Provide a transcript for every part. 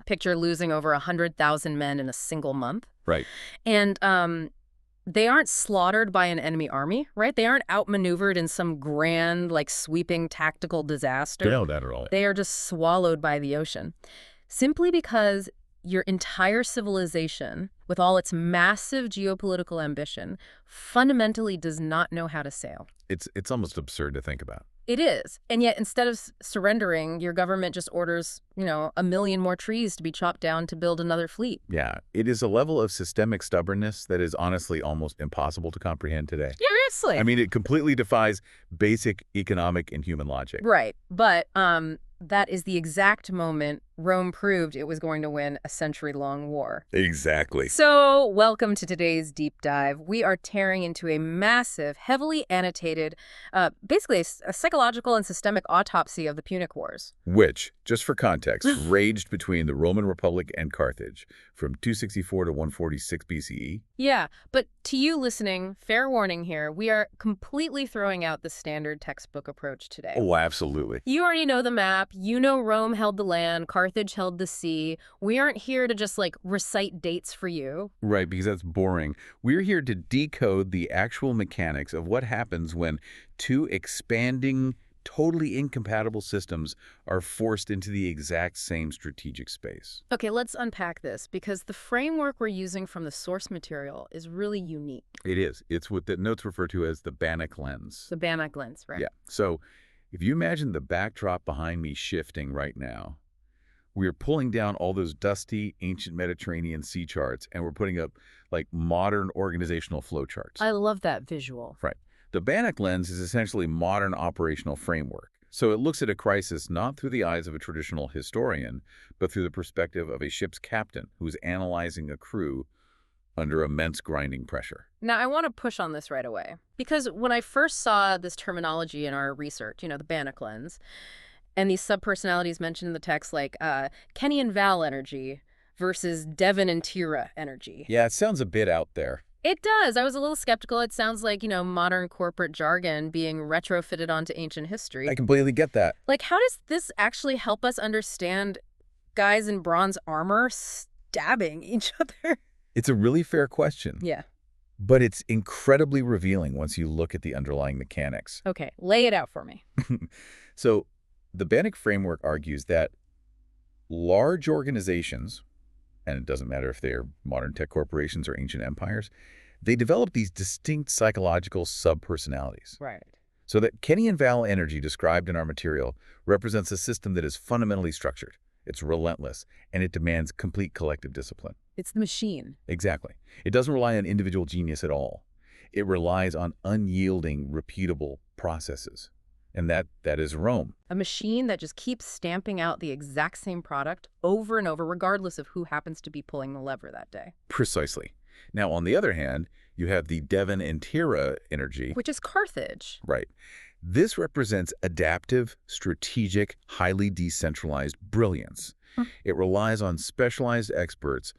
Picture losing over 100,000 men in a single month. Right. And they aren't slaughtered by an enemy army, right? They aren't outmaneuvered in some grand, like, sweeping tactical disaster. No, not at all. They are just swallowed by the ocean. Simply because your entire civilization, with all its massive geopolitical ambition, fundamentally does not know how to sail. It's almost absurd to think about. It is. And yet, instead of surrendering, your government just orders, 1 million more trees to be chopped down to build another fleet. Yeah, it is a level of systemic stubbornness that is honestly almost impossible to comprehend today. Seriously. I mean, it completely defies basic economic and human logic. Right. But that is the exact moment Rome proved it was going to win a century-long war. Exactly. So, welcome to today's deep dive. We are tearing into a massive, heavily annotated, basically a psychological and systemic autopsy of the Punic Wars. Which, just for context, raged between the Roman Republic and Carthage from 264 to 146 BCE. Yeah, but to you listening, fair warning here, we are completely throwing out the standard textbook approach today. Oh, absolutely. You already know the map. You know Rome held the land, Carthage held the sea. We aren't here to just, recite dates for you. Right, because that's boring. We're here to decode the actual mechanics of what happens when two expanding, totally incompatible systems are forced into the exact same strategic space. Okay, let's unpack this, because the framework we're using from the source material is really unique. It is. It's what the notes refer to as the Banach lens. The Banach lens, right? Yeah. So if you imagine the backdrop behind me shifting right now, we're pulling down all those dusty, ancient Mediterranean sea charts, and we're putting up, modern organizational flowcharts. I love that visual. Right. The Banach lens is essentially modern operational framework. So it looks at a crisis not through the eyes of a traditional historian, but through the perspective of a ship's captain who's analyzing a crew under immense grinding pressure. Now, I want to push on this right away, because when I first saw this terminology in our research, the Banach lens, and these subpersonalities mentioned in the text, like Kenny and Val energy versus Devon and Tira energy. Yeah, it sounds a bit out there. It does. I was a little skeptical. It sounds like, modern corporate jargon being retrofitted onto ancient history. I completely get that. How does this actually help us understand guys in bronze armor stabbing each other? It's a really fair question. Yeah. But it's incredibly revealing once you look at the underlying mechanics. Okay, lay it out for me. So the Banach framework argues that large organizations, and it doesn't matter if they're modern tech corporations or ancient empires, they develop these distinct psychological subpersonalities. Right. So that Kenny and Val energy described in our material represents a system that is fundamentally structured. It's relentless, and it demands complete collective discipline. It's the machine. Exactly. It doesn't rely on individual genius at all. It relies on unyielding, repeatable processes. And that is Rome. A machine that just keeps stamping out the exact same product over and over, regardless of who happens to be pulling the lever that day. Precisely. Now, on the other hand, you have the Devon and Tira energy. Which is Carthage. Right. This represents adaptive, strategic, highly decentralized brilliance. It relies on specialized experts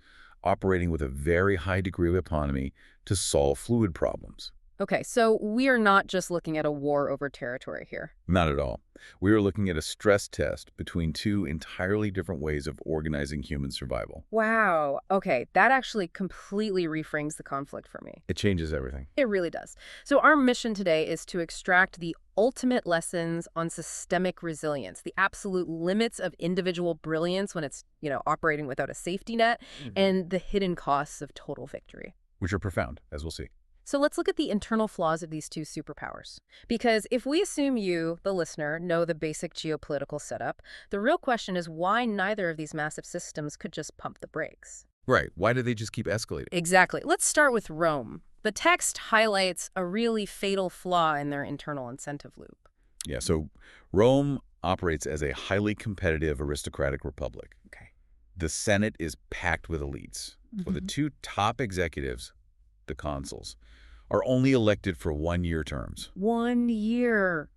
operating with a very high degree of autonomy to solve fluid problems. Okay, so we are not just looking at a war over territory here. Not at all. We are looking at a stress test between two entirely different ways of organizing human survival. Wow. Okay, that actually completely reframes the conflict for me. It changes everything. It really does. So our mission today is to extract the ultimate lessons on systemic resilience, the absolute limits of individual brilliance when it's, operating without a safety net, and the hidden costs of total victory. Which are profound, as we'll see. So let's look at the internal flaws of these two superpowers. Because if we assume you, the listener, know the basic geopolitical setup, the real question is why neither of these massive systems could just pump the brakes. Right. Why do they just keep escalating? Exactly. Let's start with Rome. The text highlights a really fatal flaw in their internal incentive loop. Yeah, so Rome operates as a highly competitive aristocratic republic. Okay. The Senate is packed with elites. So the two top executives, the consuls, are only elected for 1-year terms. 1 year.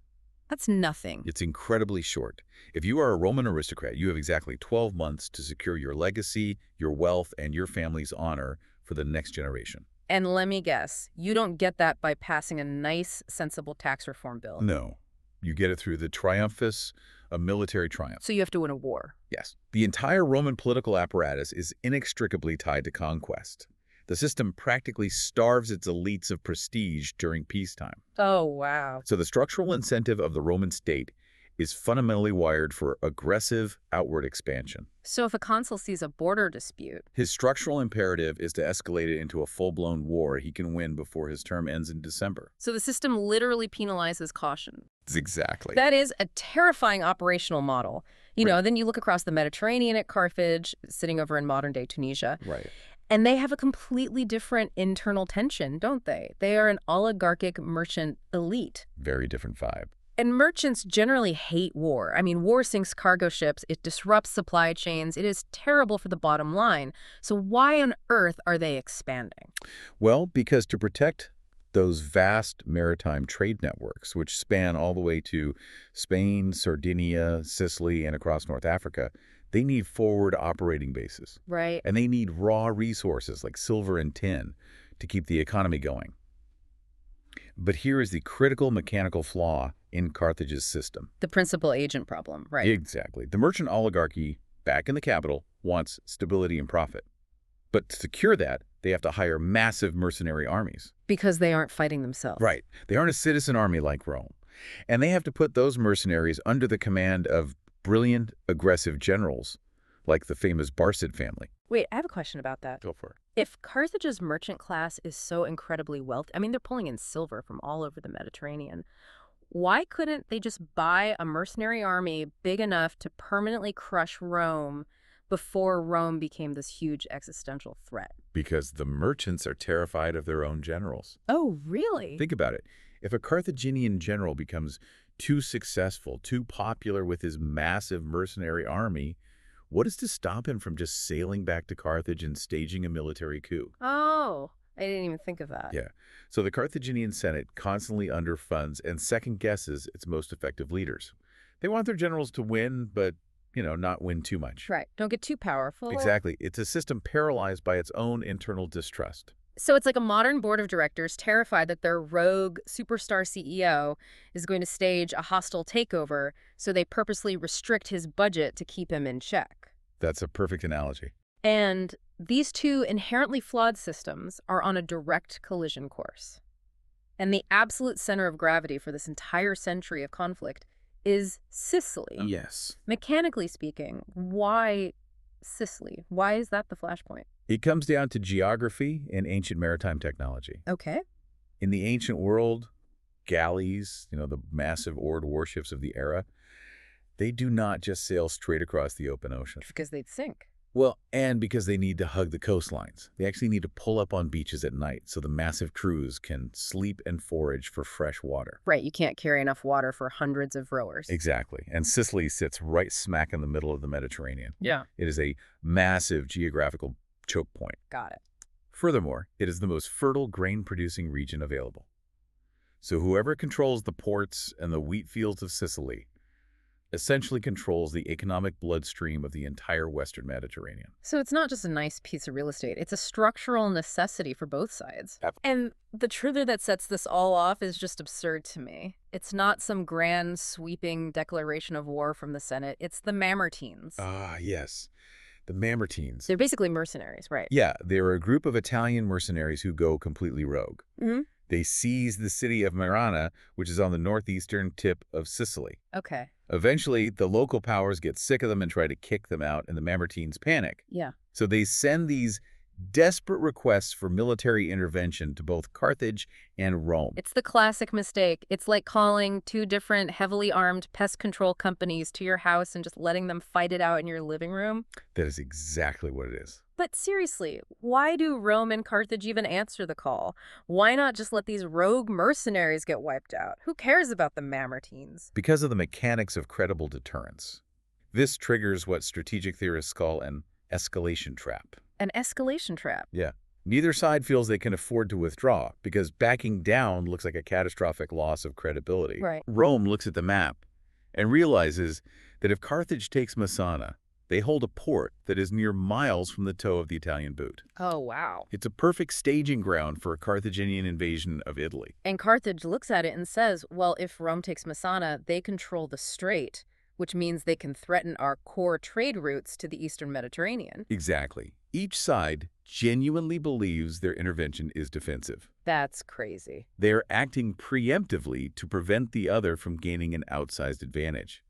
That's nothing. It's incredibly short. If you are a Roman aristocrat, you have exactly 12 months to secure your legacy, your wealth, and your family's honor for the next generation. And let me guess, you don't get that by passing a nice, sensible tax reform bill. No. You get it through the triumphus a military triumph. So you have to win a war. Yes. The entire Roman political apparatus is inextricably tied to conquest. The system practically starves its elites of prestige during peacetime. Oh, wow. So the structural incentive of the Roman state is fundamentally wired for aggressive outward expansion. So if a consul sees a border dispute, His structural imperative is to escalate it into a full-blown war he can win before his term ends in December. so the system literally penalizes caution. Exactly. That is a terrifying operational model. You Right. know, then you look across the Mediterranean at Carthage, sitting over in modern-day Tunisia, Right. and they have a completely different internal tension, don't they? They are an oligarchic merchant elite. Very different vibe. And merchants generally hate war. I mean, war sinks cargo ships, it disrupts supply chains, it is terrible for the bottom line. So why on earth are they expanding? Well, because to protect those vast maritime trade networks, which span all the way to Spain, Sardinia, Sicily, and across North Africa, they need forward operating bases. Right. And they need raw resources like silver and tin to keep the economy going. But here is the critical mechanical flaw in Carthage's system. The principal agent problem, right? Exactly. The merchant oligarchy back in the capital wants stability and profit. But to secure that, they have to hire massive mercenary armies. Because they aren't fighting themselves. Right. They aren't a citizen army like Rome. And they have to put those mercenaries under the command of brilliant, aggressive generals, like the famous Barcid family. Wait, I have a question about that. Go for it. If Carthage's merchant class is so incredibly wealthy, I mean, they're pulling in silver from all over the Mediterranean, why couldn't they just buy a mercenary army big enough to permanently crush Rome before Rome became this huge existential threat? Because the merchants are terrified of their own generals. Oh, really? Think about it. If a Carthaginian general becomes too successful, too popular with his massive mercenary army, what is to stop him from just sailing back to Carthage and staging a military coup? Oh, I didn't even think of that. Yeah. So the Carthaginian Senate constantly underfunds and second-guesses its most effective leaders. They want their generals to win, but, not win too much. Right. Don't get too powerful. Exactly. It's a system paralyzed by its own internal distrust. So it's like a modern board of directors terrified that their rogue superstar CEO is going to stage a hostile takeover, so they purposely restrict his budget to keep him in check. That's a perfect analogy. And these two inherently flawed systems are on a direct collision course. And the absolute center of gravity for this entire century of conflict is Sicily. Yes. Mechanically speaking, why Sicily? Why is that the flashpoint? It comes down to geography and ancient maritime technology. Okay. In the ancient world, galleys, the massive oared warships of the era, they do not just sail straight across the open ocean. Because they'd sink. Well, and because they need to hug the coastlines. They actually need to pull up on beaches at night so the massive crews can sleep and forage for fresh water. Right, you can't carry enough water for hundreds of rowers. Exactly. And Sicily sits right smack in the middle of the Mediterranean. Yeah. It is a massive geographical choke point. Got it. Furthermore, it is the most fertile grain-producing region available. So whoever controls the ports and the wheat fields of Sicily essentially controls the economic bloodstream of the entire Western Mediterranean. So it's not just a nice piece of real estate. It's a structural necessity for both sides. Yep. And the trigger that sets this all off is just absurd to me. It's not some grand, sweeping declaration of war from the Senate. It's the Mamertines. Ah, yes. The Mamertines. They're basically mercenaries, right? Yeah, they're a group of Italian mercenaries who go completely rogue. Mm-hmm. They seize the city of Marana, which is on the northeastern tip of Sicily. Okay. Eventually, the local powers get sick of them and try to kick them out, and the Mamertines panic. Yeah. So they send these desperate requests for military intervention to both Carthage and Rome. It's the classic mistake. It's like calling two different heavily armed pest control companies to your house and just letting them fight it out in your living room. That is exactly what it is. But seriously, why do Rome and Carthage even answer the call? Why not just let these rogue mercenaries get wiped out? Who cares about the Mamertines? Because of the mechanics of credible deterrence. This triggers what strategic theorists call an escalation trap. An escalation trap. Yeah. Neither side feels they can afford to withdraw because backing down looks like a catastrophic loss of credibility. Right. Rome looks at the map and realizes that if Carthage takes Messana, they hold a port that is mere miles from the toe of the Italian boot. Oh, wow. It's a perfect staging ground for a Carthaginian invasion of Italy. And Carthage looks at it and says, well, if Rome takes Messana, they control the strait, which means they can threaten our core trade routes to the Eastern Mediterranean. Exactly. Each side genuinely believes their intervention is defensive. That's crazy. They are acting preemptively to prevent the other from gaining an outsized advantage.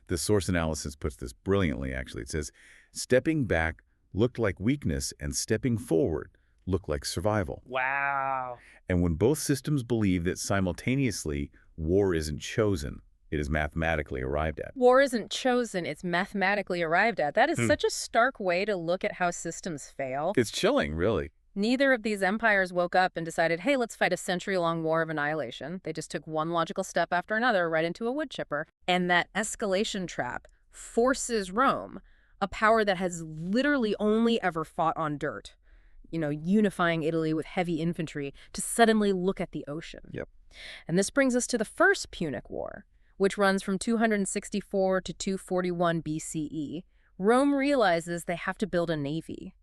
The source analysis puts this brilliantly, actually. It says, stepping back looked like weakness and stepping forward looked like survival. Wow. And when both systems believe that simultaneously war isn't chosen, it is mathematically arrived at. War isn't chosen, it's mathematically arrived at. That is such a stark way to look at how systems fail. It's chilling, really. Neither of these empires woke up and decided, hey, let's fight a century-long war of annihilation. They just took one logical step after another right into a wood chipper. And that escalation trap forces Rome, a power that has literally only ever fought on dirt, unifying Italy with heavy infantry, to suddenly look at the ocean. Yep. And this brings us to the First Punic War, which runs from 264 to 241 BCE. Rome realizes they have to build a navy.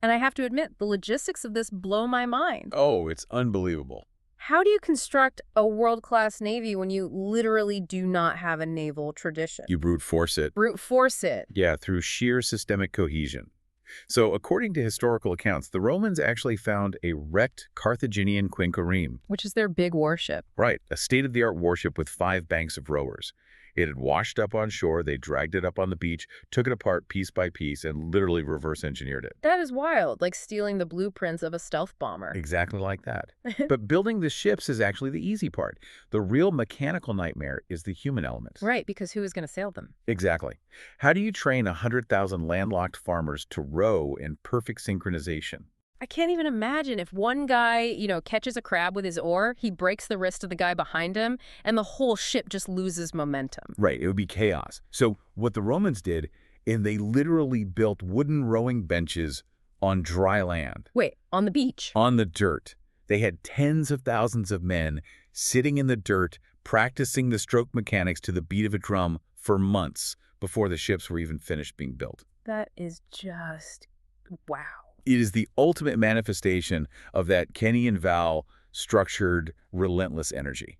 And I have to admit, the logistics of this blow my mind. Oh, it's unbelievable. How do you construct a world-class navy when you literally do not have a naval tradition? You brute force it. Brute force it. Yeah, through sheer systemic cohesion. So, according to historical accounts, the Romans actually found a wrecked Carthaginian quinquereme. Which is their big warship. Right, a state-of-the-art warship with 5 banks of rowers. It had washed up on shore, they dragged it up on the beach, took it apart piece by piece, and literally reverse-engineered it. That is wild, like stealing the blueprints of a stealth bomber. Exactly like that. But building the ships is actually the easy part. The real mechanical nightmare is the human element. Right, because who is going to sail them? Exactly. How do you train 100,000 landlocked farmers to row in perfect synchronization? I can't even imagine if one guy, catches a crab with his oar, he breaks the wrist of the guy behind him, and the whole ship just loses momentum. Right, it would be chaos. So what the Romans did, is they literally built wooden rowing benches on dry land. Wait, on the beach? On the dirt. They had tens of thousands of men sitting in the dirt, practicing the stroke mechanics to the beat of a drum for months before the ships were even finished being built. That is just wow. It is the ultimate manifestation of that Kenny and Val structured, relentless energy.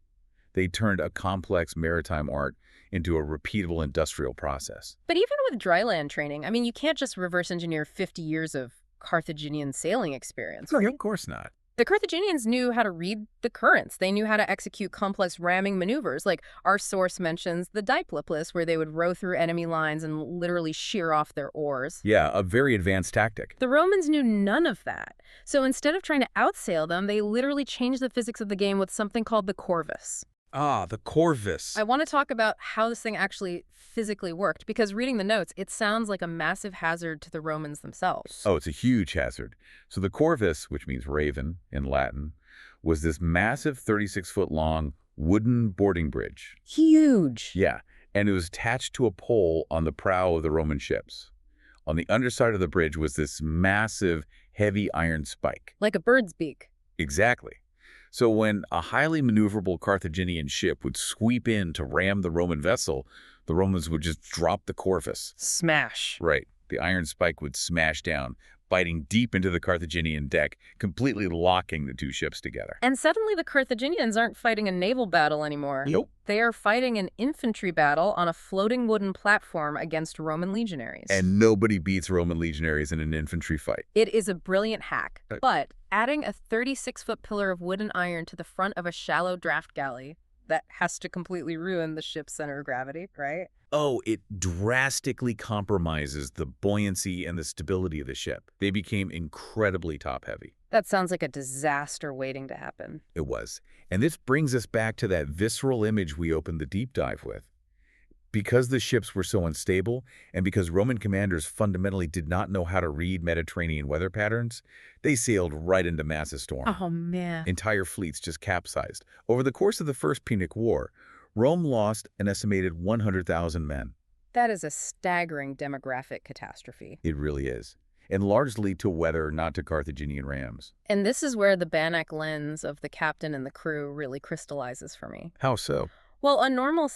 They turned a complex maritime art into a repeatable industrial process. But even with dryland training, you can't just reverse engineer 50 years of Carthaginian sailing experience, right? Of course not. The Carthaginians knew how to read the currents. They knew how to execute complex ramming maneuvers. Like our source mentions the diplopus, where they would row through enemy lines and literally shear off their oars. Yeah, a very advanced tactic. The Romans knew none of that. So instead of trying to outsail them, they literally changed the physics of the game with something called the corvus. Ah, the corvus. I want to talk about how this thing actually physically worked, because reading the notes, it sounds like a massive hazard to the Romans themselves. Oh, it's a huge hazard. So the corvus, which means raven in Latin, was this massive 36-foot-long wooden boarding bridge. Huge. Yeah, and it was attached to a pole on the prow of the Roman ships. On the underside of the bridge was this massive, heavy iron spike. Like a bird's beak. Exactly. So when a highly maneuverable Carthaginian ship would sweep in to ram the Roman vessel, the Romans would just drop the corvus. Smash. Right. The iron spike would smash down, biting deep into the Carthaginian deck, completely locking the two ships together. And suddenly the Carthaginians aren't fighting a naval battle anymore. Nope. They are fighting an infantry battle on a floating wooden platform against Roman legionaries. And nobody beats Roman legionaries in an infantry fight. It is a brilliant hack, but adding a 36-foot pillar of wood and iron to the front of a shallow draft galley, that has to completely ruin the ship's center of gravity, right? Oh, it drastically compromises the buoyancy and the stability of the ship. They became incredibly top-heavy. That sounds like a disaster waiting to happen. It was. And this brings us back to that visceral image we opened the deep dive with. Because the ships were so unstable, and because Roman commanders fundamentally did not know how to read Mediterranean weather patterns, they sailed right into massive storm. Oh, man. Entire fleets just capsized. Over the course of the First Punic War, Rome lost an estimated 100,000 men. That is a staggering demographic catastrophe. It really is. And largely to weather, not to Carthaginian rams. And this is where the Banach lens of the captain and the crew really crystallizes for me. How so? Well, a normal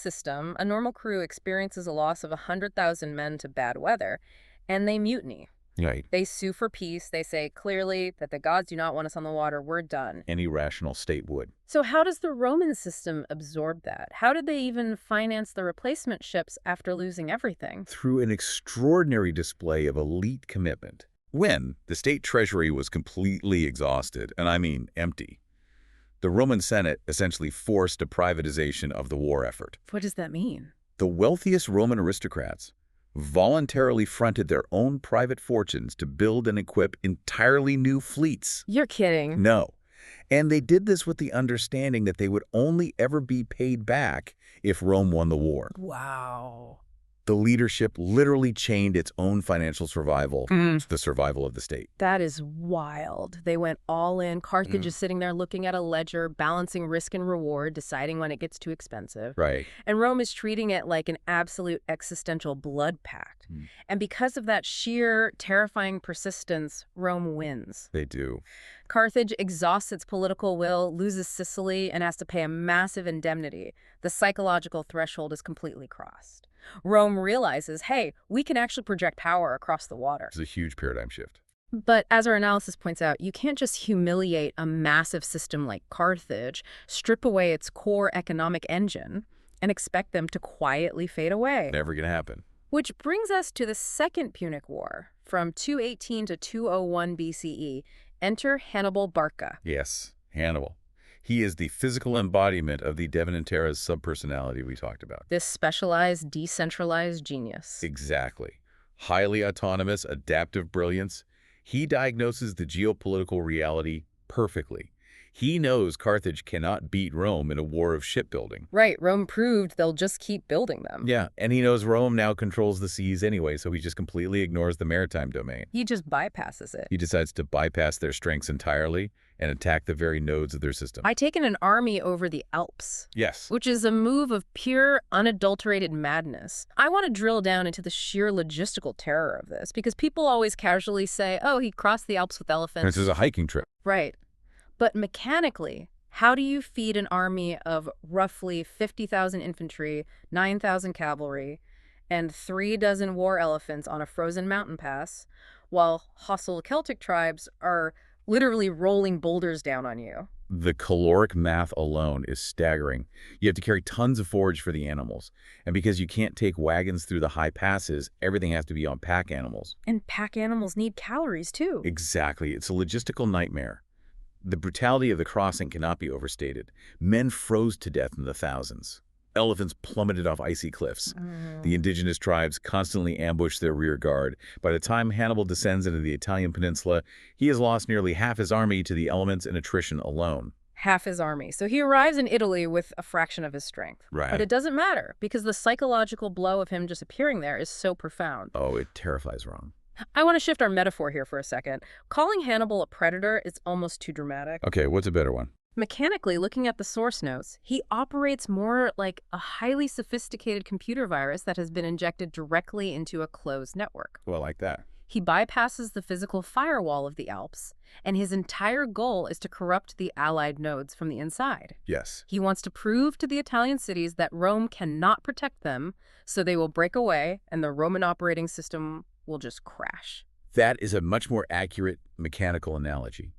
crew experiences a loss of 100,000 men to bad weather, and they mutiny. Right. They sue for peace. They say clearly that the gods do not want us on the water. We're done. Any rational state would. So how does the Roman system absorb that? How did they even finance the replacement ships after losing everything? Through an extraordinary display of elite commitment. When the state treasury was completely exhausted, and I mean empty, the Roman Senate essentially forced a privatization of the war effort. What does that mean? The wealthiest Roman aristocrats voluntarily fronted their own private fortunes to build and equip entirely new fleets. You're kidding. No. And they did this with the understanding that they would only ever be paid back if Rome won the war. Wow. The leadership literally chained its own financial survival to the survival of the state. That is wild. They went all in. Carthage is sitting there looking at a ledger, balancing risk and reward, deciding when it gets too expensive. Right. And Rome is treating it like an absolute existential blood pact. And because of that sheer, terrifying persistence, Rome wins. They do. Carthage exhausts its political will, loses Sicily, and has to pay a massive indemnity. The psychological threshold is completely crossed. Rome realizes, hey, we can actually project power across the water. It's a huge paradigm shift. But as our analysis points out, you can't just humiliate a massive system like Carthage, strip away its core economic engine, and expect them to quietly fade away. Never gonna happen. Which brings us to the Second Punic War, from 218 to 201 BCE. Enter Hannibal Barca. Yes, Hannibal. He is the physical embodiment of the Devon and Terra's subpersonality we talked about. This specialized, decentralized genius. Exactly. Highly autonomous, adaptive brilliance. He diagnoses the geopolitical reality perfectly. He knows Carthage cannot beat Rome in a war of shipbuilding. Right, Rome proved they'll just keep building them. Yeah, and he knows Rome now controls the seas anyway, so he just completely ignores the maritime domain. He just bypasses it. He decides to bypass their strengths entirely and attack the very nodes of their system. By taking an army over the Alps. Yes. Which is a move of pure, unadulterated madness. I want to drill down into the sheer logistical terror of this, because people always casually say, oh, he crossed the Alps with elephants. This is a hiking trip. Right. But mechanically, how do you feed an army of roughly 50,000 infantry, 9,000 cavalry, and 36 war elephants on a frozen mountain pass, while hostile Celtic tribes are literally rolling boulders down on you? The caloric math alone is staggering. You have to carry tons of forage for the animals. And because you can't take wagons through the high passes, everything has to be on pack animals. And pack animals need calories, too. Exactly. It's a logistical nightmare. The brutality of the crossing cannot be overstated. Men froze to death in the thousands. Elephants plummeted off icy cliffs. The indigenous tribes constantly ambushed their rear guard. By the time Hannibal descends into the Italian peninsula, he has lost nearly half his army to the elements and attrition alone. Half his army. So he arrives in Italy with a fraction of his strength. Right. But it doesn't matter, because the psychological blow of him just appearing there is so profound. Oh, it terrifies Rome. I want to shift our metaphor here for a second. Calling Hannibal a predator is almost too dramatic. Okay, what's a better one? Mechanically, looking at the source notes, he operates more like a highly sophisticated computer virus that has been injected directly into a closed network. Well, like that. He bypasses the physical firewall of the Alps, and his entire goal is to corrupt the Allied nodes from the inside. Yes. He wants to prove to the Italian cities that Rome cannot protect them, so they will break away and the Roman operating system will just crash. That is a much more accurate mechanical analogy.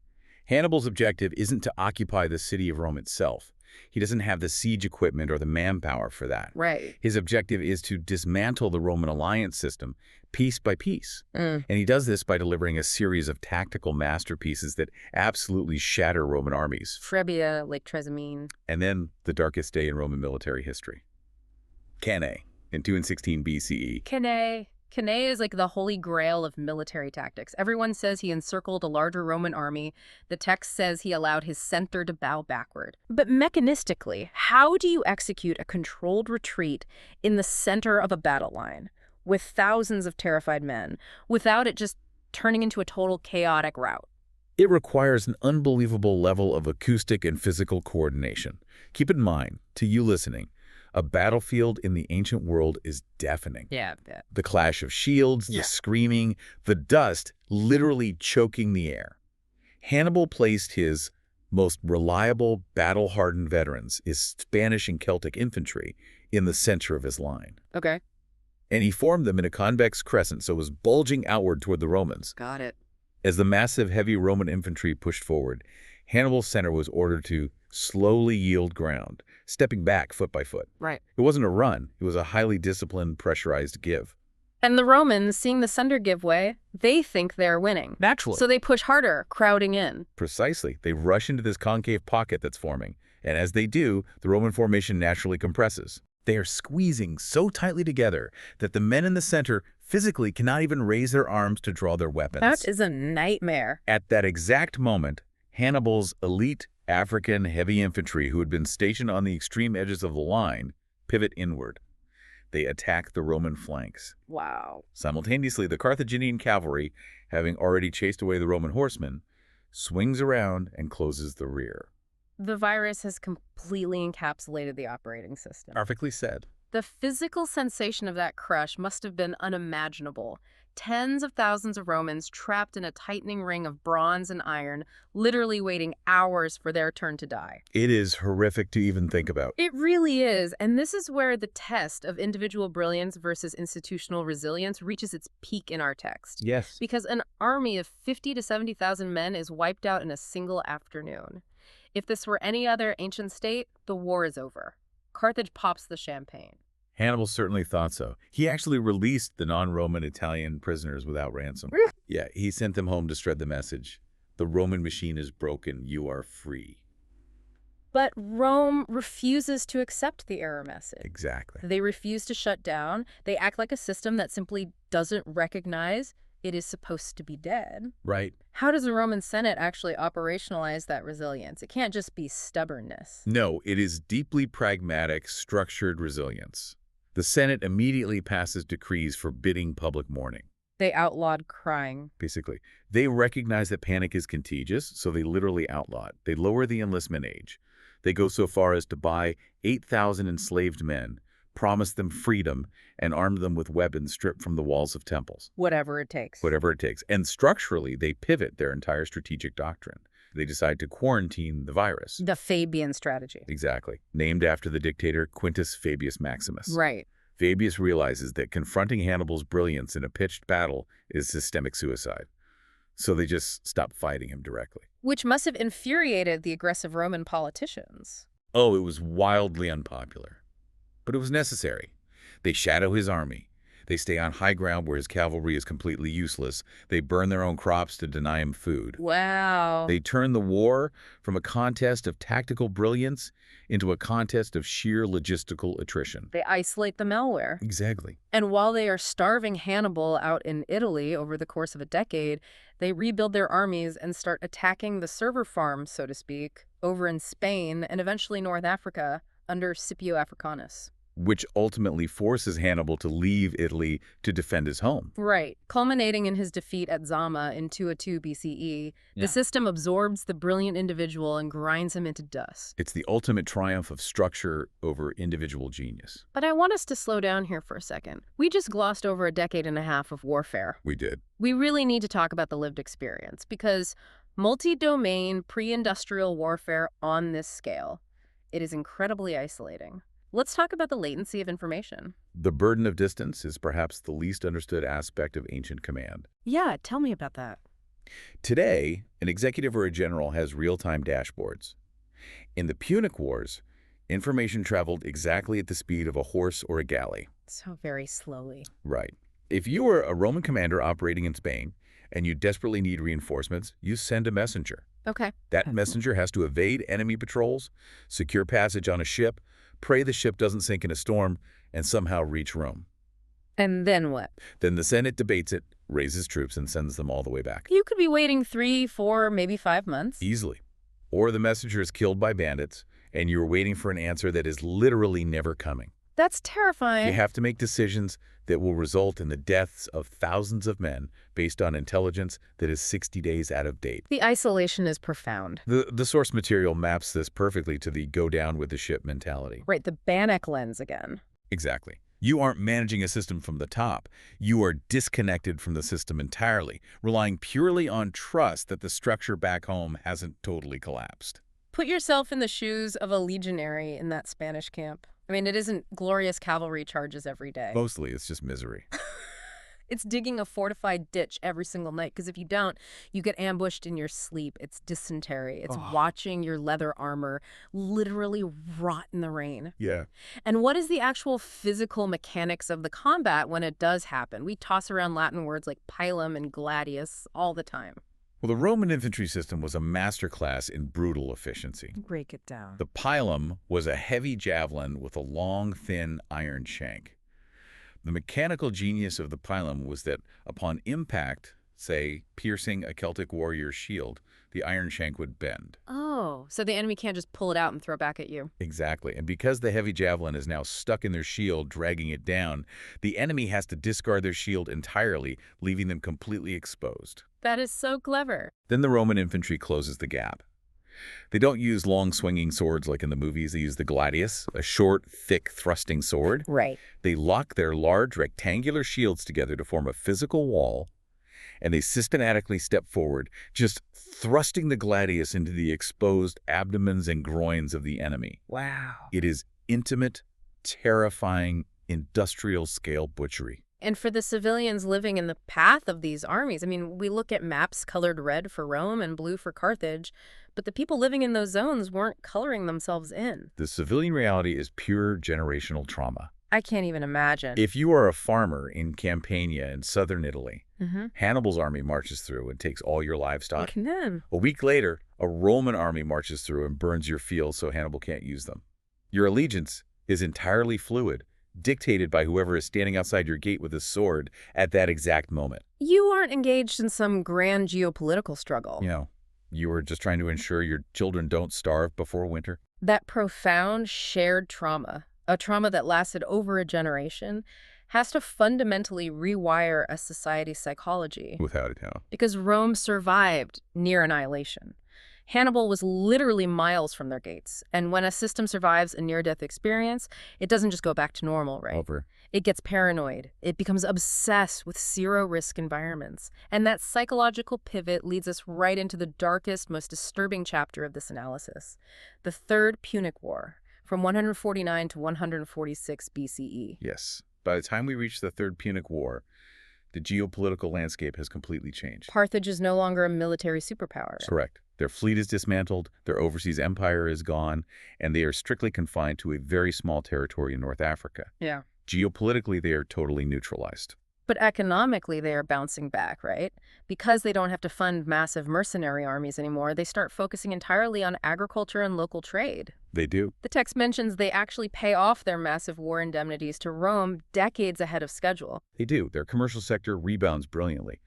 Hannibal's objective isn't to occupy the city of Rome itself. He doesn't have the siege equipment or the manpower for that. Right. His objective is to dismantle the Roman alliance system piece by piece. And he does this by delivering a series of tactical masterpieces that absolutely shatter Roman armies. Trebia, Lake Trasimene. And then the darkest day in Roman military history. Cannae, in 216 BCE. Cannae is like the holy grail of military tactics. Everyone says he encircled a larger Roman army. The text says he allowed his center to bow backward. But mechanistically, how do you execute a controlled retreat in the center of a battle line with thousands of terrified men without it just turning into a total chaotic rout? It requires an unbelievable level of acoustic and physical coordination. Keep in mind, to you listening, a battlefield in the ancient world is deafening. Yeah. The clash of shields, the screaming, the dust literally choking the air. Hannibal placed his most reliable, battle-hardened veterans, his Spanish and Celtic infantry, in the center of his line. Okay. And he formed them in a convex crescent, so it was bulging outward toward the Romans. Got it. As the massive, heavy Roman infantry pushed forward, Hannibal's center was ordered to slowly yield ground, stepping back foot by foot. Right. It wasn't a run. It was a highly disciplined, pressurized give. And the Romans, seeing the center give way, they think they're winning. Naturally. So they push harder, crowding in. Precisely. They rush into this concave pocket that's forming. And as they do, the Roman formation naturally compresses. They are squeezing so tightly together that the men in the center physically cannot even raise their arms to draw their weapons. That is a nightmare. At that exact moment, Hannibal's elite African heavy infantry, who had been stationed on the extreme edges of the line, pivot inward. They attack the Roman flanks. Wow. Simultaneously, the Carthaginian cavalry, having already chased away the Roman horsemen, swings around and closes the rear. The virus has completely encapsulated the operating system. Perfectly said. The physical sensation of that crush must have been unimaginable. Tens of thousands of Romans trapped in a tightening ring of bronze and iron, literally waiting hours for their turn to die. It is horrific to even think about. It really is, and this is where the test of individual brilliance versus institutional resilience reaches its peak in our text. Yes. Because an army of 50 to 70,000 men is wiped out in a single afternoon. If this were any other ancient state, the war is over. Carthage pops the champagne. Hannibal certainly thought so. He actually released the non-Roman Italian prisoners without ransom. Yeah, he sent them home to spread the message. The Roman machine is broken. You are free. But Rome refuses to accept the error message. Exactly. They refuse to shut down. They act like a system that simply doesn't recognize it is supposed to be dead. Right. How does the Roman Senate actually operationalize that resilience? It can't just be stubbornness. No, it is deeply pragmatic, structured resilience. The Senate immediately passes decrees forbidding public mourning. They outlawed crying. Basically, they recognize that panic is contagious, so they literally outlaw it. They lower the enlistment age. They go so far as to buy 8,000 enslaved men, promise them freedom, and arm them with weapons stripped from the walls of temples. Whatever it takes. Whatever it takes. And structurally, they pivot their entire strategic doctrine. They decide to quarantine the virus. The Fabian strategy. Exactly. Named after the dictator Quintus Fabius Maximus. Right. Fabius realizes that confronting Hannibal's brilliance in a pitched battle is systemic suicide. So they just stop fighting him directly. Which must have infuriated the aggressive Roman politicians. Oh, it was wildly unpopular. But it was necessary. They shadow his army. They stay on high ground where his cavalry is completely useless. They burn their own crops to deny him food. Wow. They turn the war from a contest of tactical brilliance into a contest of sheer logistical attrition. They isolate the malware. Exactly. And while they are starving Hannibal out in Italy over the course of a decade, they rebuild their armies and start attacking the server farms, so to speak, over in Spain and eventually North Africa under Scipio Africanus. Which ultimately forces Hannibal to leave Italy to defend his home. Right. Culminating in his defeat at Zama in 202 BCE, Yeah. the system absorbs the brilliant individual and grinds him into dust. It's the ultimate triumph of structure over individual genius. But I want us to slow down here for a second. We just glossed over a decade and a half of warfare. We did. We really need to talk about the lived experience because multi-domain, pre-industrial warfare on this scale, it is incredibly isolating. Let's talk about the latency of information. The burden of distance is perhaps the least understood aspect of ancient command. Yeah, tell me about that. Today, an executive or a general has real-time dashboards. In the Punic Wars, information traveled exactly at the speed of a horse or a galley. So very slowly. Right. If you were a Roman commander operating in Spain and you desperately need reinforcements, you send a messenger. Okay. That messenger has to evade enemy patrols, secure passage on a ship, pray the ship doesn't sink in a storm, and somehow reach Rome. And then what? Then the Senate debates it, raises troops, and sends them all the way back. You could be waiting 3, 4, maybe 5 months. Easily. Or the messenger is killed by bandits, and you're waiting for an answer that is literally never coming. That's terrifying. You have to make decisions that will result in the deaths of thousands of men based on intelligence that is 60 days out of date. The isolation is profound. The source material maps this perfectly to the go down with the ship mentality. Right, the Bannock lens again. Exactly. You aren't managing a system from the top. You are disconnected from the system entirely, relying purely on trust that the structure back home hasn't totally collapsed. Put yourself in the shoes of a legionary in that Spanish camp. I mean, it isn't glorious cavalry charges every day. Mostly, it's just misery. It's digging a fortified ditch every single night, because if you don't, you get ambushed in your sleep. It's dysentery. It's Oh. watching your leather armor literally rot in the rain. Yeah. And what is the actual physical mechanics of the combat when it does happen? We toss around Latin words like pilum and gladius all the time. Well, the Roman infantry system was a masterclass in brutal efficiency. Break it down. The pilum was a heavy javelin with a long, thin iron shank. The mechanical genius of the pilum was that upon impact, say, piercing a Celtic warrior's shield, the iron shank would bend. Oh, so the enemy can't just pull it out and throw it back at you. Exactly. And because the heavy javelin is now stuck in their shield, dragging it down, the enemy has to discard their shield entirely, leaving them completely exposed. That is so clever. Then the Roman infantry closes the gap. They don't use long swinging swords like in the movies. They use the gladius, a short, thick, thrusting sword. Right. They lock their large rectangular shields together to form a physical wall, and they systematically step forward, just thrusting the gladius into the exposed abdomens and groins of the enemy. Wow. It is intimate, terrifying, industrial-scale butchery. And for the civilians living in the path of these armies, I mean, we look at maps colored red for Rome and blue for Carthage, but the people living in those zones weren't coloring themselves in. The civilian reality is pure generational trauma. I can't even imagine. If you are a farmer in Campania in southern Italy, Mm-hmm. Hannibal's army marches through and takes all your livestock. Then. A week later, a Roman army marches through and burns your fields so Hannibal can't use them. Your allegiance is entirely fluid, dictated by whoever is standing outside your gate with a sword at that exact moment. You aren't engaged in some grand geopolitical struggle. You know, you are just trying to ensure your children don't starve before winter. That profound shared trauma, a trauma that lasted over a generation, has to fundamentally rewire a society's psychology. Without a doubt. Because Rome survived near annihilation. Hannibal was literally miles from their gates. And when a system survives a near-death experience, it doesn't just go back to normal, right? Over. It gets paranoid. It becomes obsessed with zero-risk environments. And that psychological pivot leads us right into the darkest, most disturbing chapter of this analysis, the Third Punic War, from 149 to 146 BCE. Yes. By the time we reach the Third Punic War, the geopolitical landscape has completely changed. Carthage is no longer a military superpower. Correct. Their fleet is dismantled, their overseas empire is gone, and they are strictly confined to a very small territory in North Africa. Yeah. Geopolitically, they are totally neutralized. But economically, they are bouncing back, right? Because they don't have to fund massive mercenary armies anymore, they start focusing entirely on agriculture and local trade. They do. The text mentions they actually pay off their massive war indemnities to Rome decades ahead of schedule. They do. Their commercial sector rebounds brilliantly.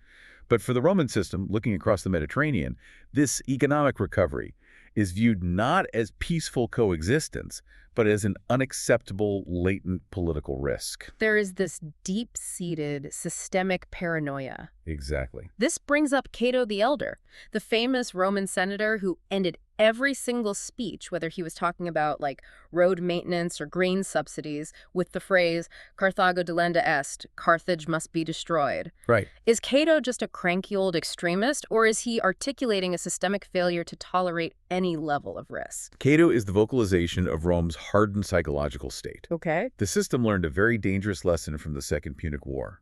But for the Roman system, looking across the Mediterranean, this economic recovery is viewed not as peaceful coexistence, but as an unacceptable latent political risk. There is this deep-seated systemic paranoia. Exactly. This brings up Cato the Elder, the famous Roman senator who ended every single speech, whether he was talking about like road maintenance or grain subsidies, with the phrase, Carthago delenda est, Carthage must be destroyed. Right. Is Cato just a cranky old extremist, or is he articulating a systemic failure to tolerate any level of risk? Cato is the vocalization of Rome's hardened psychological state. Okay. The system learned a very dangerous lesson from the Second Punic War.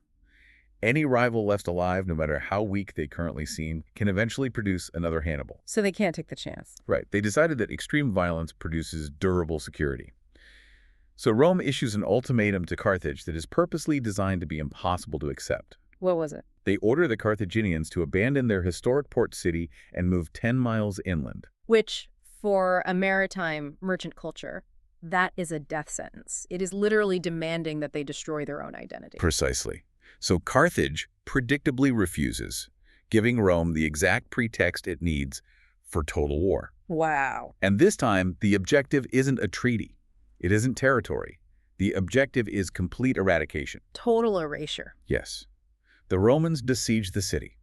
Any rival left alive, no matter how weak they currently seem, can eventually produce another Hannibal. So they can't take the chance. Right. They decided that extreme violence produces durable security. So Rome issues an ultimatum to Carthage that is purposely designed to be impossible to accept. What was it? They order the Carthaginians to abandon their historic port city and move 10 miles inland. Which, for a maritime merchant culture, that is a death sentence. It is literally demanding that they destroy their own identity. Precisely. So Carthage predictably refuses, giving Rome the exact pretext it needs for total war. Wow. And this time, the objective isn't a treaty. It isn't territory. The objective is complete eradication. Total erasure. Yes. The Romans besiege the city.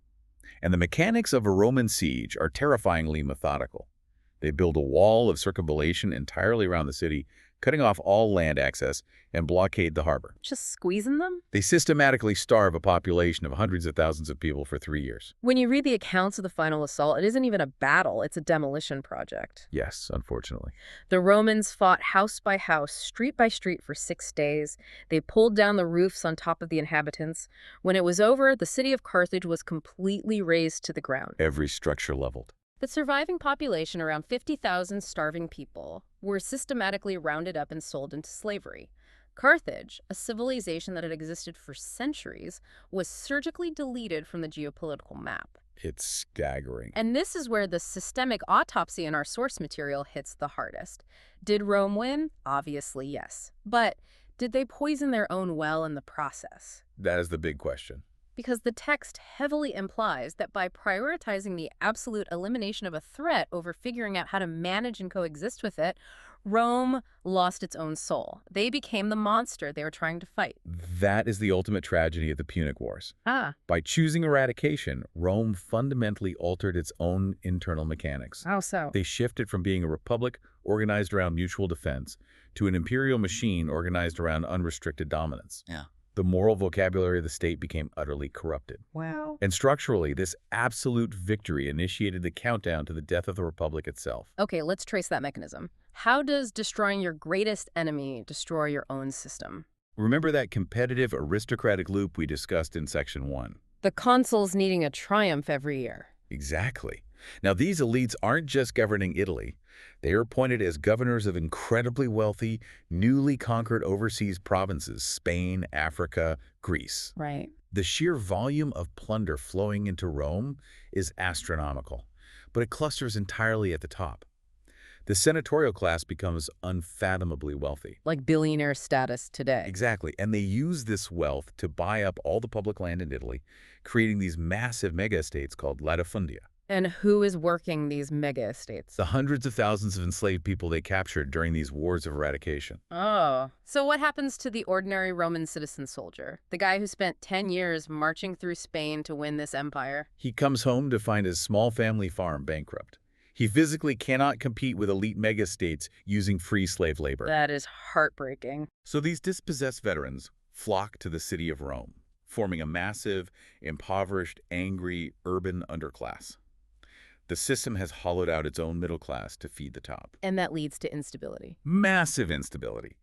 And the mechanics of a Roman siege are terrifyingly methodical. They build a wall of circumvallation entirely around the city, cutting off all land access and blockade the harbor. Just squeezing them? They systematically starve a population of hundreds of thousands of people for 3 years. When you read the accounts of the final assault, it isn't even a battle, it's a demolition project. Yes, unfortunately. The Romans fought house by house, street by street for 6 days. They pulled down the roofs on top of the inhabitants. When it was over, the city of Carthage was completely razed to the ground. Every structure leveled. The surviving population, around 50,000 starving people, were systematically rounded up and sold into slavery. Carthage, a civilization that had existed for centuries, was surgically deleted from the geopolitical map. It's staggering. And this is where the systemic autopsy in our source material hits the hardest. Did Rome win? Obviously, yes. But did they poison their own well in the process? That is the big question. Because the text heavily implies that by prioritizing the absolute elimination of a threat over figuring out how to manage and coexist with it, Rome lost its own soul. They became the monster they were trying to fight. That is the ultimate tragedy of the Punic Wars. Ah. By choosing eradication, Rome fundamentally altered its own internal mechanics. How so? They shifted from being a republic organized around mutual defense to an imperial machine organized around unrestricted dominance. Yeah. The moral vocabulary of the state became utterly corrupted. Wow. And structurally, this absolute victory initiated the countdown to the death of the republic itself. Okay, let's trace that mechanism. How does destroying your greatest enemy destroy your own system? Remember that competitive aristocratic loop we discussed in Section 1? The consuls needing a triumph every year. Exactly. Now, these elites aren't just governing Italy. They are appointed as governors of incredibly wealthy, newly conquered overseas provinces, Spain, Africa, Greece. Right. The sheer volume of plunder flowing into Rome is astronomical, but it clusters entirely at the top. The senatorial class becomes unfathomably wealthy. Like billionaire status today. Exactly, and they use this wealth to buy up all the public land in Italy, creating these massive mega-estates called latifundia. And who is working these mega estates? The hundreds of thousands of enslaved people they captured during these wars of eradication. Oh. So what happens to the ordinary Roman citizen soldier? The guy who spent 10 years marching through Spain to win this empire? He comes home to find his small family farm bankrupt. He physically cannot compete with elite mega-states using free slave labor. That is heartbreaking. So these dispossessed veterans flock to the city of Rome, forming a massive, impoverished, angry, urban underclass. The system has hollowed out its own middle class to feed the top. And that leads to instability. Massive instability.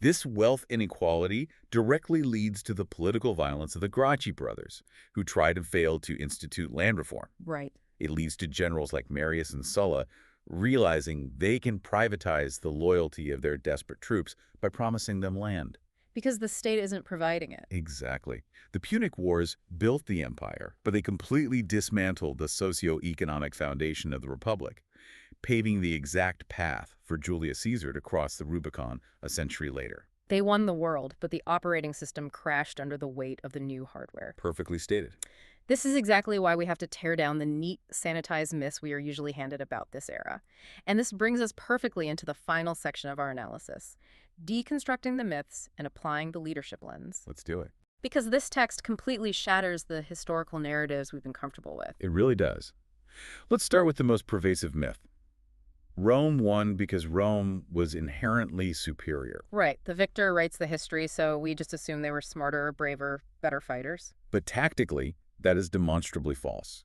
This wealth inequality directly leads to the political violence of the Gracchi brothers, who tried and failed to institute land reform. Right. It leads to generals like Marius and Sulla realizing they can privatize the loyalty of their desperate troops by promising them land. Because the state isn't providing it. Exactly. The Punic Wars built the empire, but they completely dismantled the socio-economic foundation of the republic, paving the exact path for Julius Caesar to cross the Rubicon a century later. They won the world, but the operating system crashed under the weight of the new hardware. Perfectly stated. This is exactly why we have to tear down the neat, sanitized myths we are usually handed about this era. And this brings us perfectly into the final section of our analysis, deconstructing the myths and applying the leadership lens. Let's do it. Because this text completely shatters the historical narratives we've been comfortable with. It really does. Let's start with the most pervasive myth. Rome won because Rome was inherently superior. Right. The victor writes the history, so we just assume they were smarter, braver, better fighters. But tactically, that is demonstrably false.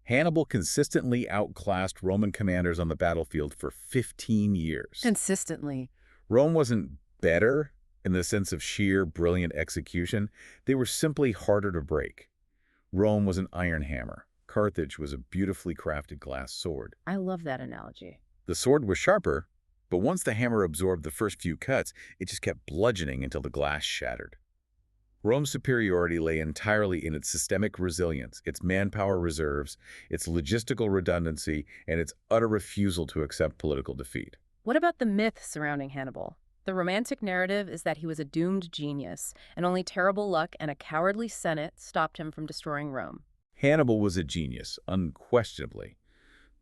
Hannibal consistently outclassed Roman commanders on the battlefield for 15 years. Consistently. Rome wasn't better in the sense of sheer brilliant execution. They were simply harder to break. Rome was an iron hammer. Carthage was a beautifully crafted glass sword. I love that analogy. The sword was sharper, but once the hammer absorbed the first few cuts, it just kept bludgeoning until the glass shattered. Rome's superiority lay entirely in its systemic resilience, its manpower reserves, its logistical redundancy, and its utter refusal to accept political defeat. What about the myth surrounding Hannibal? The romantic narrative is that he was a doomed genius, and only terrible luck and a cowardly Senate stopped him from destroying Rome. Hannibal was a genius, unquestionably.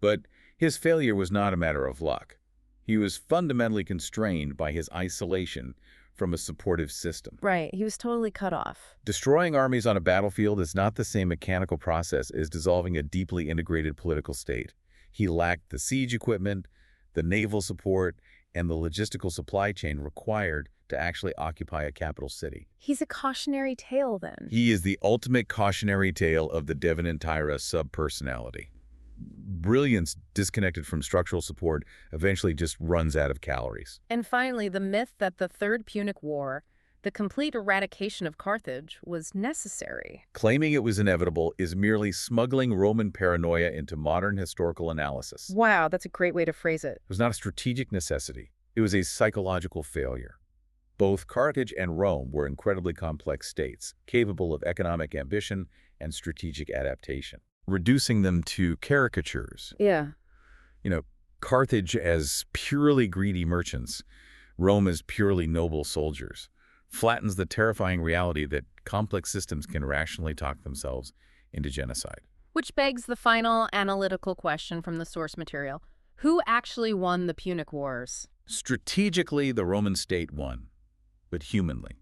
But his failure was not a matter of luck. He was fundamentally constrained by his isolation from a supportive system. Right, he was totally cut off. Destroying armies on a battlefield is not the same mechanical process as dissolving a deeply integrated political state. He lacked the siege equipment, the naval support, and the logistical supply chain required to actually occupy a capital city. He's a cautionary tale, then. He is the ultimate cautionary tale of the Devanantira subpersonality. Brilliance, disconnected from structural support, eventually just runs out of calories. And finally, the myth that the Third Punic War, the complete eradication of Carthage, was necessary. Claiming it was inevitable is merely smuggling Roman paranoia into modern historical analysis. Wow, that's a great way to phrase it. It was not a strategic necessity. It was a psychological failure. Both Carthage and Rome were incredibly complex states, capable of economic ambition and strategic adaptation. Reducing them to caricatures. Yeah. Carthage as purely greedy merchants, Rome as purely noble soldiers, flattens the terrifying reality that complex systems can rationally talk themselves into genocide. Which begs the final analytical question from the source material. Who actually won the Punic Wars? Strategically, the Roman state won, but humanly.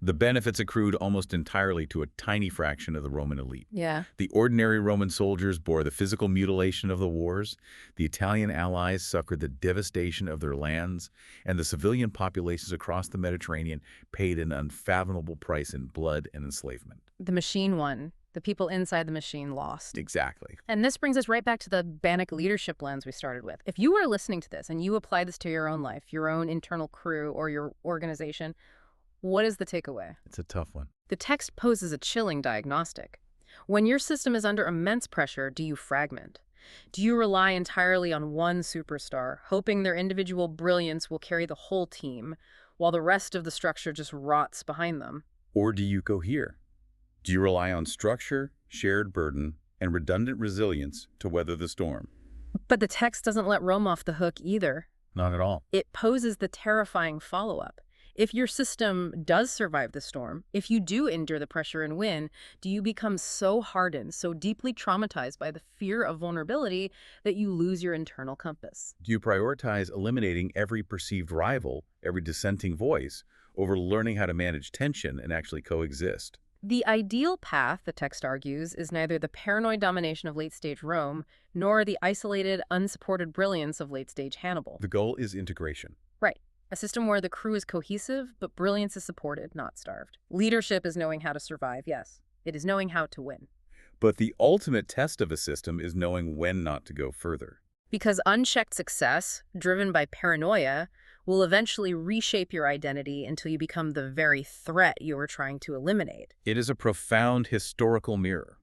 The benefits accrued almost entirely to a tiny fraction of the Roman elite. Yeah. The ordinary Roman soldiers bore the physical mutilation of the wars, the Italian allies suffered the devastation of their lands, and the civilian populations across the Mediterranean paid an unfathomable price in blood and enslavement. The machine won. The people inside the machine lost. Exactly. And this brings us right back to the Bannock leadership lens we started with. If you were listening to this and you apply this to your own life, your own internal crew, or your organization, what is the takeaway? It's a tough one. The text poses a chilling diagnostic. When your system is under immense pressure, do you fragment? Do you rely entirely on one superstar, hoping their individual brilliance will carry the whole team, while the rest of the structure just rots behind them? Or do you cohere? Do you rely on structure, shared burden, and redundant resilience to weather the storm? But the text doesn't let Rome off the hook either. Not at all. It poses the terrifying follow-up. If your system does survive the storm, if you do endure the pressure and win, do you become so hardened, so deeply traumatized by the fear of vulnerability that you lose your internal compass? Do you prioritize eliminating every perceived rival, every dissenting voice, over learning how to manage tension and actually coexist? The ideal path, the text argues, is neither the paranoid domination of late-stage Rome, nor the isolated, unsupported brilliance of late-stage Hannibal. The goal is integration. Right. A system where the crew is cohesive, but brilliance is supported, not starved. Leadership is knowing how to survive, yes. It is knowing how to win. But the ultimate test of a system is knowing when not to go further. Because unchecked success, driven by paranoia, will eventually reshape your identity until you become the very threat you were trying to eliminate. It is a profound historical mirror.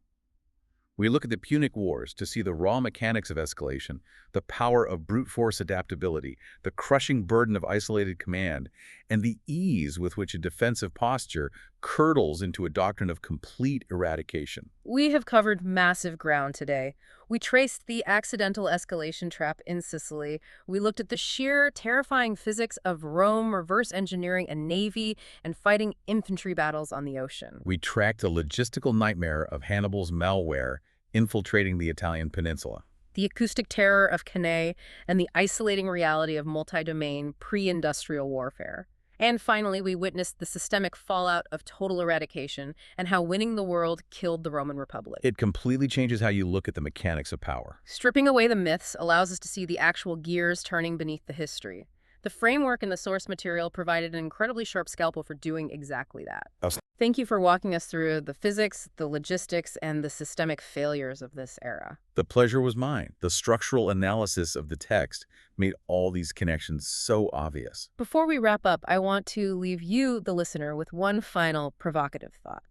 We look at the Punic Wars to see the raw mechanics of escalation, the power of brute force adaptability, the crushing burden of isolated command, and the ease with which a defensive posture curdles into a doctrine of complete eradication. We have covered massive ground today. We traced the accidental escalation trap in Sicily. We looked at the sheer, terrifying physics of Rome reverse engineering a navy and fighting infantry battles on the ocean. We tracked the logistical nightmare of Hannibal's malware infiltrating the Italian peninsula. The acoustic terror of Cannae and the isolating reality of multi-domain pre-industrial warfare. And finally, we witnessed the systemic fallout of total eradication and how winning the world killed the Roman Republic. It completely changes how you look at the mechanics of power. Stripping away the myths allows us to see the actual gears turning beneath the history. The framework in the source material provided an incredibly sharp scalpel for doing exactly that. Thank you for walking us through the physics, the logistics, and the systemic failures of this era. The pleasure was mine. The structural analysis of the text made all these connections so obvious. Before we wrap up, I want to leave you, the listener, with one final provocative thought.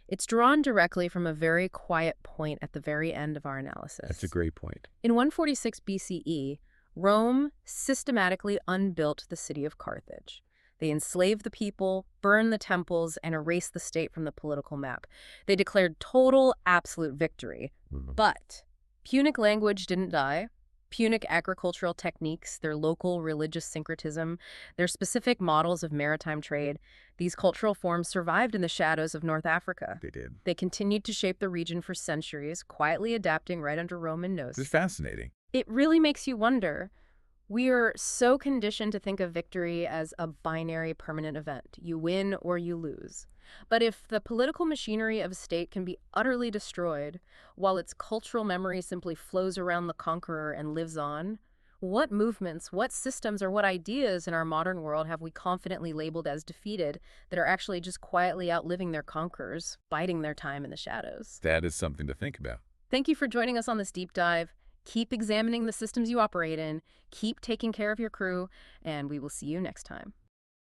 It's drawn directly from a very quiet point at the very end of our analysis. That's a great point. In 146 BCE, Rome systematically unbuilt the city of Carthage. They enslaved the people, burned the temples, and erased the state from the political map. They declared total, absolute victory. But Punic language didn't die. Punic agricultural techniques, their local religious syncretism, their specific models of maritime trade, these cultural forms survived in the shadows of North Africa. They did. They continued to shape the region for centuries, quietly adapting right under Roman nose. It's fascinating. It really makes you wonder. We are so conditioned to think of victory as a binary permanent event. You win or you lose. But if the political machinery of a state can be utterly destroyed, while its cultural memory simply flows around the conqueror and lives on, What movements, what systems, or what ideas in our modern world have we confidently labeled as defeated that are actually just quietly outliving their conquerors, biding their time in the shadows? That is something to think about. Thank you for joining us on this deep dive. Keep examining the systems you operate in, keep taking care of your crew, and we will see you next time.